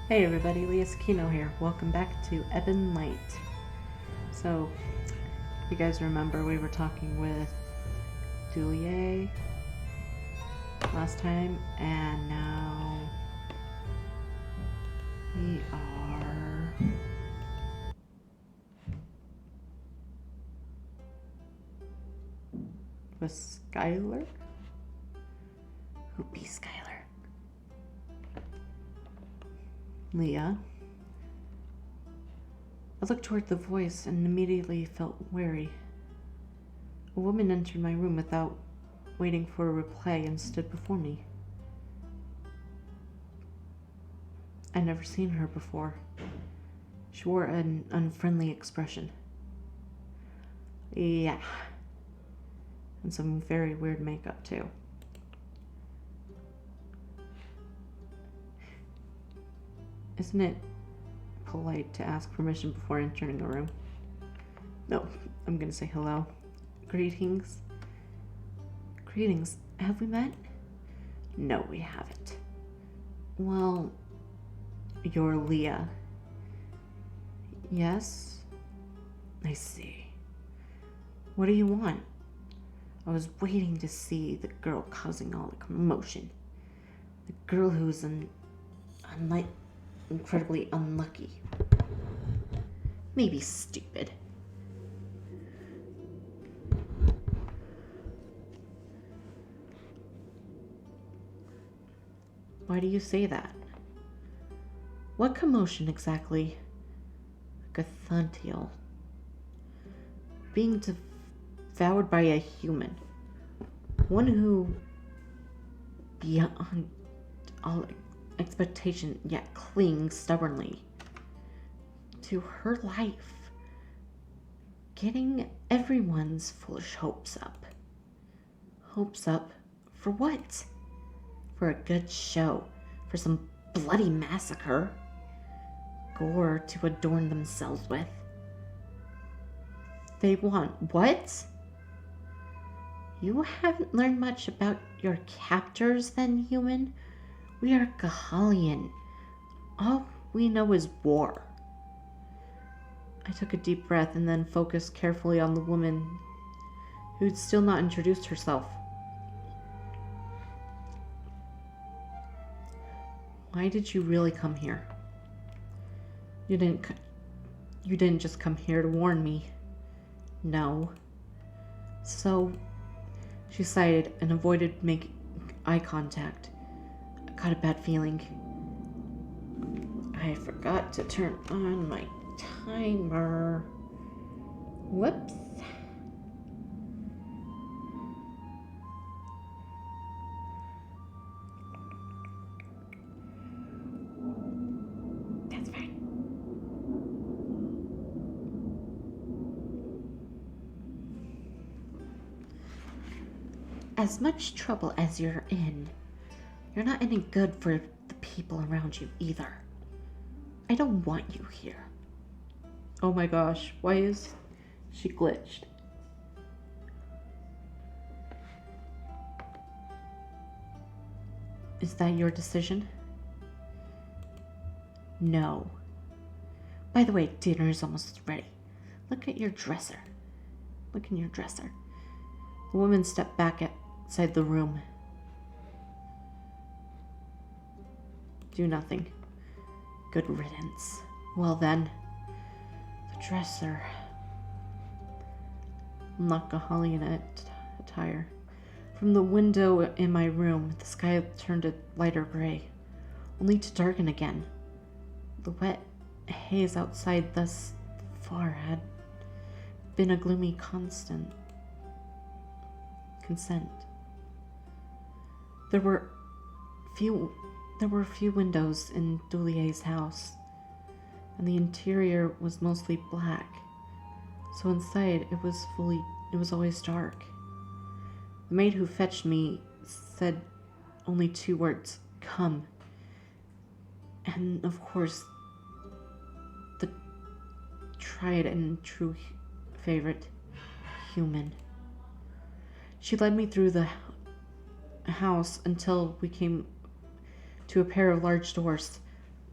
Hey everybody, Leah Sakino here. Welcome back to Ebon Light. So, you guys remember we were talking with Dulier last time, and now we are with Skylar? Who be Skylar? Leah. I looked toward the voice and immediately felt wary. A woman entered my room without waiting for a reply and stood before me. I'd never seen her before. She wore an unfriendly expression. Yeah. And some very weird makeup, too. Isn't it polite to ask permission before entering a room? No, I'm gonna say hello. Greetings. Greetings. Have we met? No, we haven't. Well, you're Leah. Yes? I see. What do you want? I was waiting to see the girl causing all the commotion. The girl who's incredibly unlucky. Maybe stupid. Why do you say that? What commotion exactly? Gathantiel. Being devoured by a human. One who, beyond all expectation, yet clings stubbornly to her life, getting everyone's foolish hopes up. Hopes up for what? For a good show, for some bloody massacre, gore to adorn themselves with. They want what? You haven't learned much about your captors then, human? We are Gahalian. All we know is war. I took a deep breath and then focused carefully on the woman who'd still not introduced herself. Why did you really come here? You didn't just come here to warn me. No. So, she sighed and avoided making eye contact. I got a bad feeling. I forgot to turn on my timer. Whoops. That's fine. As much trouble as you're in, you're not any good for the people around you either. I don't want you here. Oh my gosh, why is she glitched? Is that your decision? No. By the way, dinner's almost ready. Look at your dresser. Look in your dresser. The woman stepped back outside the room. Do nothing. Good riddance. Well then, the dresser. I'm not Gahalian attire. From the window in my room, the sky turned a lighter gray, only to darken again. The wet haze outside thus far had been a gloomy consent. There were a few windows in Dulier's house, and the interior was mostly black. So inside it was always dark. The maid who fetched me said only 2 words, "Come." And of course, the tried and true favorite, human. She led me through the house until we came to a pair of large doors.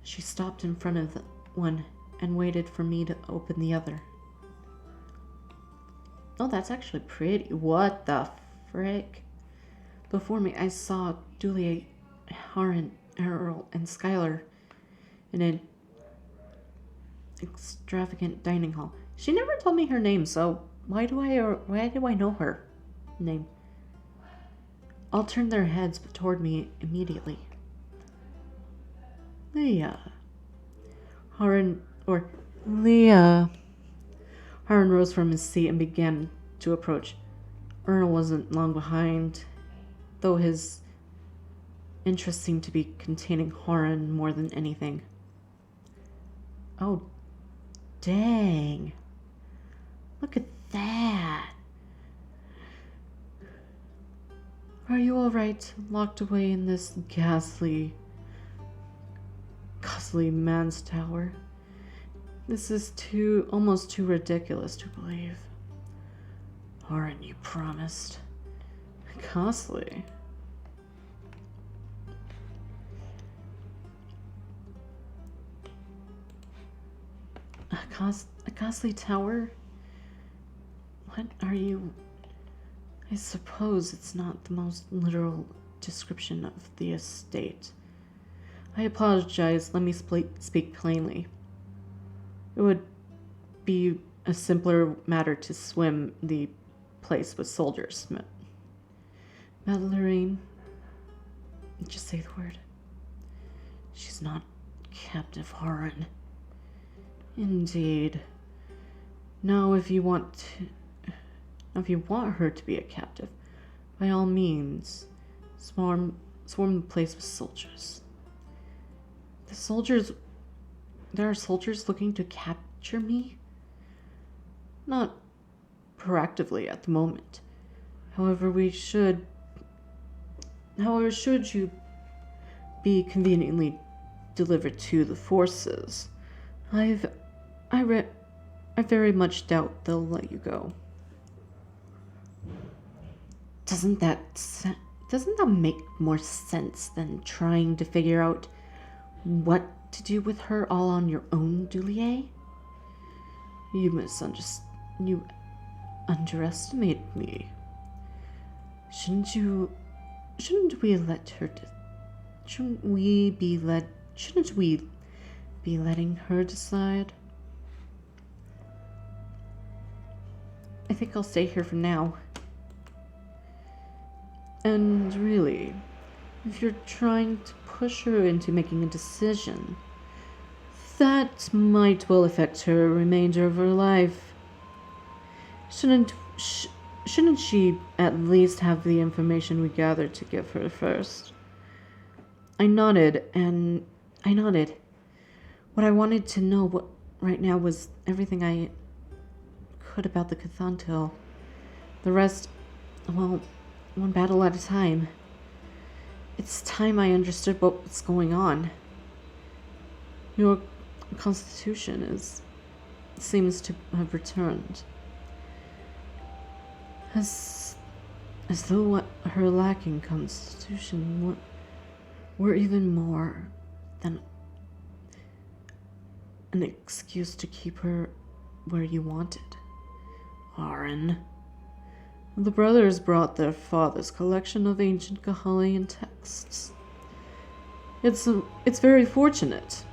She stopped in front of the one and waited for me to open the other. Oh, that's actually pretty. What the frick? Before me, I saw Dulia, Haron, Ernol, and Skylar in an extravagant dining hall. She never told me her name, so why do I know her name? All turned their heads toward me immediately. Leah. Leah. Haron rose from his seat and began to approach. Ernol wasn't long behind, though his interest seemed to be containing Haron more than anything. Oh, dang. Look at that. Are you alright, locked away in this ghastly man's tower? This is almost too ridiculous to believe. Haron, you promised. Costly. A costly tower? What are you? I suppose it's not the most literal description of the estate. I apologize. Let me speak plainly. It would be a simpler matter to swim the place with soldiers. Madeline, just say the word. She's not captive, Haron. Indeed. Now, if you want her to be a captive, by all means, swarm the place with soldiers. There are soldiers looking to capture me? Not proactively at the moment. However, should you be conveniently delivered to the forces, I very much doubt they'll let you go. Doesn't that make more sense than trying to figure out what to do with her all on your own, Dulia? You underestimate me. Shouldn't we be letting her decide? I think I'll stay here for now. And really, if you're trying to push her into making a decision, that might well affect her remainder of her life. Shouldn't she at least have the information we gathered to give her first? I nodded. What I wanted to know right now was everything I could about the Cathantil. The rest, well, one battle at a time. It's time I understood what was going on. Your constitution seems to have returned. As though her lacking constitution were even more than an excuse to keep her where you wanted. Haron. The brothers brought their father's collection of ancient Kahalian texts. It's very fortunate.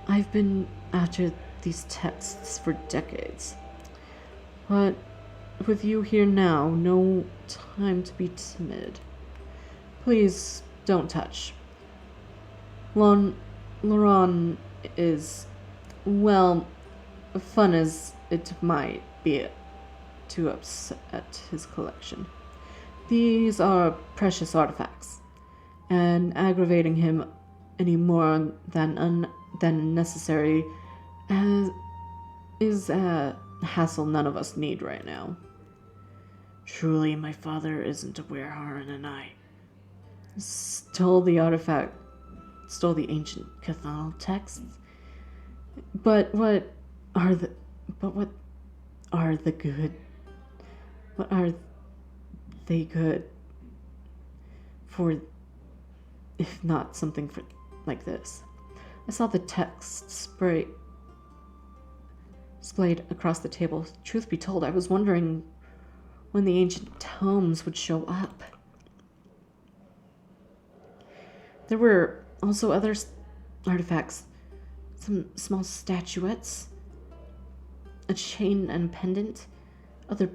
I've been after these texts for decades. But with you here now, no time to be timid. Please don't touch. Laron is, well, fun as it might be to upset his collection. These are precious artifacts, and aggravating him any more than necessary is a hassle none of us need right now. Truly, my father isn't aware Haron and I stole the ancient Cathanal texts. But what are the good? What are they good for, if not something like this? I saw the text splayed across the table. Truth be told, I was wondering when the ancient tomes would show up. There were also other artifacts, some small statuettes, a chain and pendant, other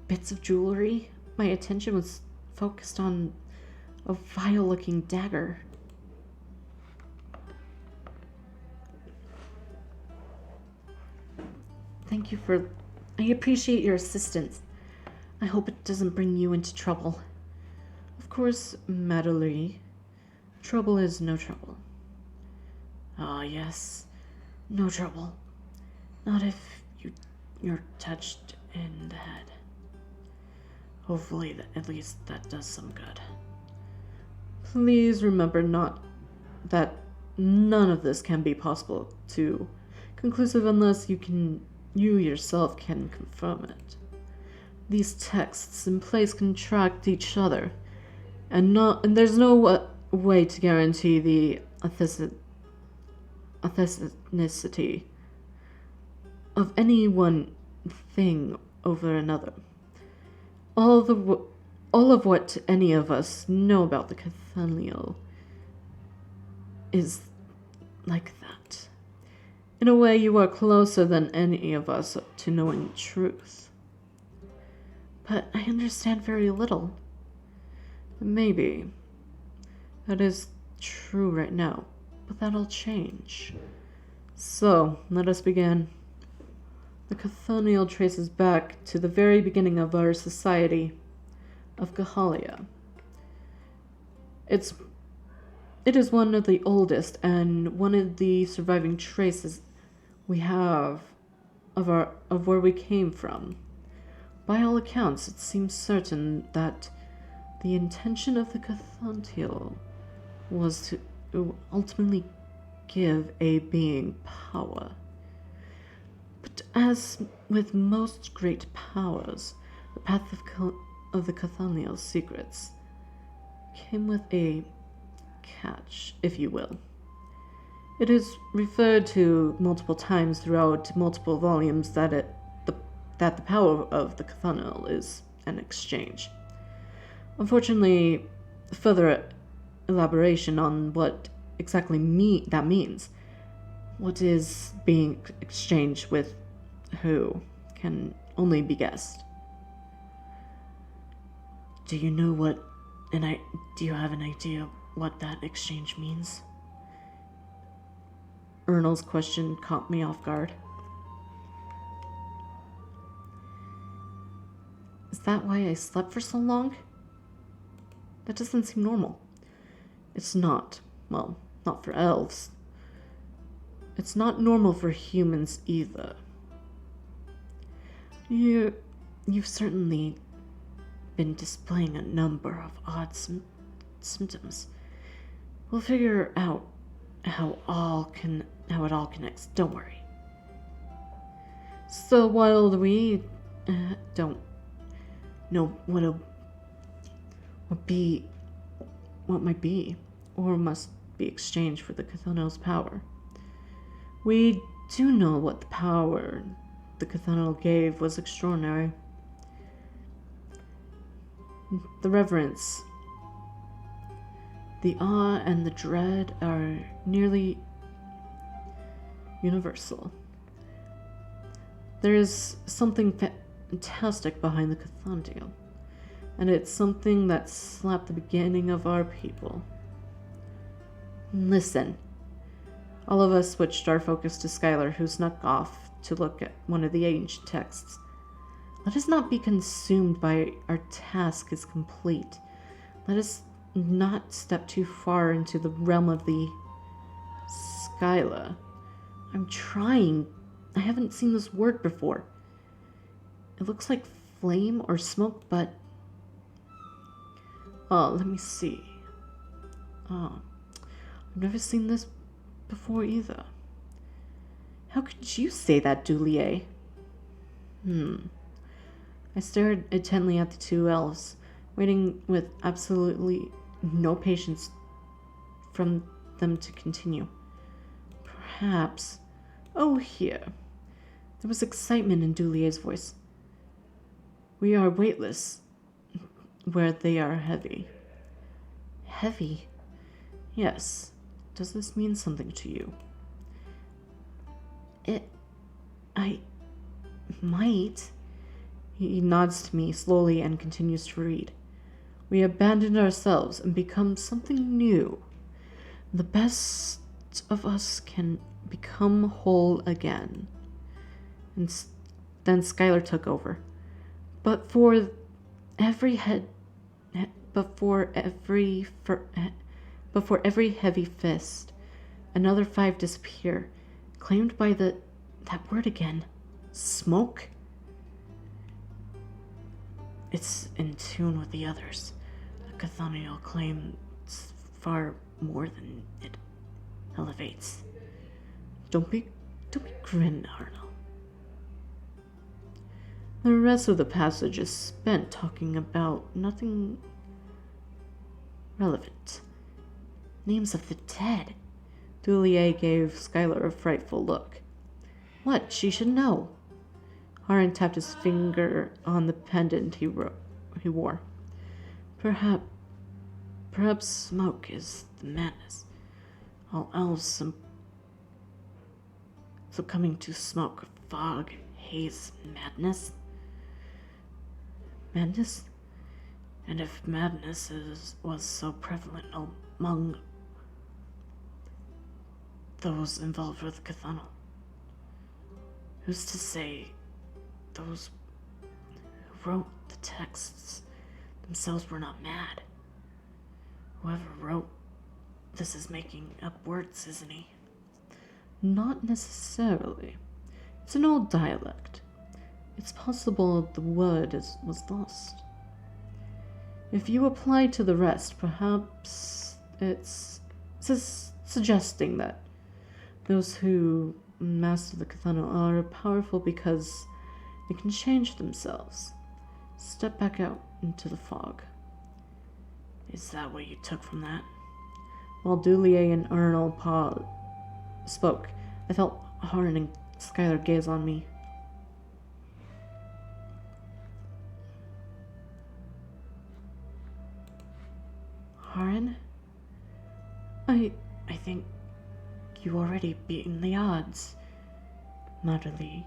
bits of jewelry. My attention was focused on a vile-looking dagger. Thank you for... I appreciate your assistance. I hope it doesn't bring you into trouble. Of course, Madeline, trouble is no trouble. Ah, yes, no trouble. Not if you're touched in the head. Hopefully, at least that does some good. Please remember that none of this can be possible to conclusive unless you yourself can confirm it. These texts in place contradict each other, and there's no way to guarantee the authenticity of any one thing over another. All of what any of us know about the Cathaniel is like that. In a way, you are closer than any of us to knowing truth. But I understand very little. Maybe that is true right now, but that'll change. So, let us begin. The Cathaniel traces back to the very beginning of our society of Gahalia. It is one of the oldest and one of the surviving traces we have of where we came from. By all accounts, it seems certain that the intention of the Cathaniel was to ultimately give a being power. But as with most great powers, the path of the Cathaniel's secrets came with a catch, if you will. It is referred to multiple times throughout multiple volumes that the power of the Cathaniel is an exchange. Unfortunately, further elaboration on what exactly that means, what is being exchanged with who, can only be guessed. Do you have an idea what that exchange means? Ernol's question caught me off guard. Is that why I slept for so long? That doesn't seem normal. It's not. Well, not for elves. It's not normal for humans either. You've certainly been displaying a number of odd symptoms. We'll figure out how it all connects. Don't worry. So while we don't know what might be or must be exchanged for the Cathaniel's power, we do know what the power the Cathaniel gave was extraordinary. The reverence, the awe, and the dread are nearly universal. There is something fantastic behind the Cathaniel, and it's something that slapped the beginning of our people. Listen. All of us switched our focus to Skylar, who snuck off to look at one of the ancient texts. Let us not be consumed by our task is complete. Let us not step too far into the realm of the Skyla. I'm trying. I haven't seen this word before. It looks like flame or smoke, but... Oh, let me see. Oh, I've never seen this before either. How could you say that, Dulier? I stared intently at the two elves, waiting with absolutely no patience from them to continue. perhaps... Oh, here. There was excitement in Dulier's voice. We are weightless, where they are heavy. Heavy? Yes. Does this mean something to you? I might. He nods to me slowly and continues to read. We abandoned ourselves and become something new. The best of us can become whole again. And then Skylar took over. But for every heavy fist, another 5 disappear, claimed by that word again, smoke. It's in tune with the others. The Cathonial claims far more than it elevates. Don't be grim, Arnold. The rest of the passage is spent talking about nothing relevant. Names of the dead. Dulier gave Skylar a frightful look. What? She should know. Haron tapped his finger on the pendant he wore. Perhaps smoke is the madness. All else succumbing to smoke, fog, haze, madness. Madness? And if madness was so prevalent among those involved with Cathano, who's to say those who wrote the texts themselves were not mad? Whoever wrote this is making up words, isn't he? Not necessarily. It's an old dialect. It's possible the word was lost. If you apply to the rest, perhaps it's suggesting that those who master the Cathano are powerful because they can change themselves. Step back out into the fog. Is that what you took from that? While Dulier and Ernol spoke, I felt Haron and Skylar gaze on me. Haron? I think you already beaten the odds. Madly.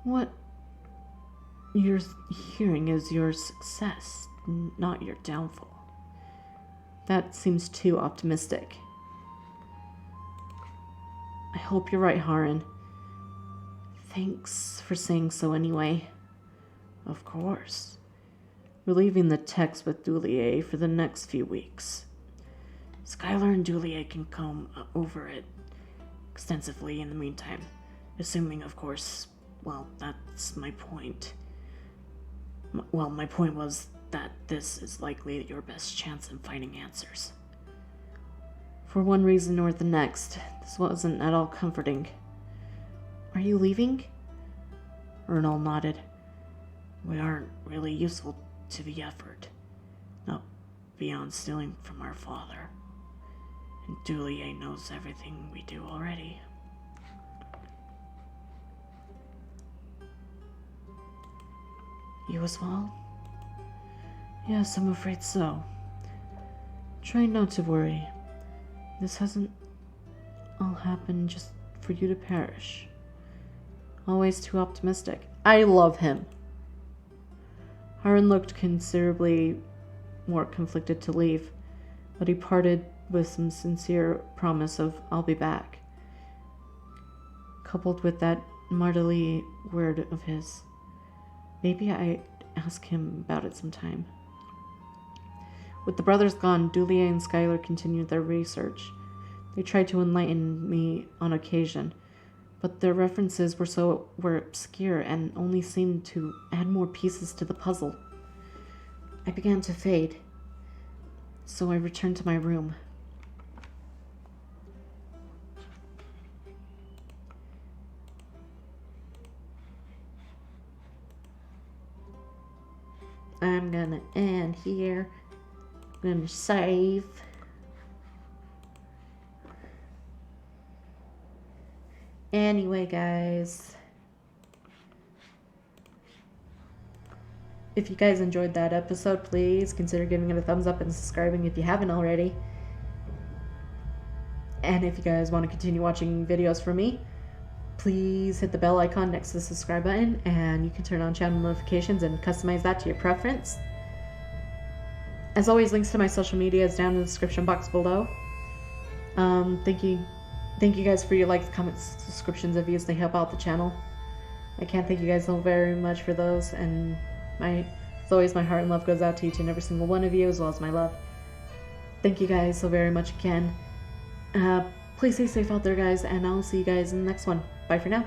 What you're hearing is your success, not your downfall. That seems too optimistic. I hope you're right, Haron. Thanks for saying so anyway. Of course. We're leaving the text with Dulier for the next few weeks. Skylar and Dulier can comb over it extensively in the meantime, assuming, of course, well, that's my point. My point was that this is likely your best chance in finding answers. For one reason or the next, this wasn't at all comforting. Are you leaving? Ernol nodded. We aren't really useful to the effort. Not beyond stealing from our father. And Dulier knows everything we do already. You as well? Yes, I'm afraid so. Try not to worry. This hasn't all happened just for you to perish. Always too optimistic. I love him. Haron looked considerably more conflicted to leave, but he parted with some sincere promise of I'll be back, coupled with that martelly word of his. Maybe I'd ask him about it sometime. With the brothers gone, Dulier and Skylar continued their research. They tried to enlighten me on occasion, but their references were obscure and only seemed to add more pieces to the puzzle. I began to fade, so I returned to my room. I'm gonna end here. I'm gonna save. Anyway, guys, if you guys enjoyed that episode, please consider giving it a thumbs up and subscribing if you haven't already. And if you guys want to continue watching videos from me, please hit the bell icon next to the subscribe button, and you can turn on channel notifications and customize that to your preference. As always, links to my social media is down in the description box below. Thank you guys for your likes, comments, subscriptions, and views. They help out the channel. I can't thank you guys so very much for those, and as always, my heart and love goes out to each and every single one of you, as well as my love. Thank you guys so very much again. Please stay safe out there, guys, and I'll see you guys in the next one. Bye for now.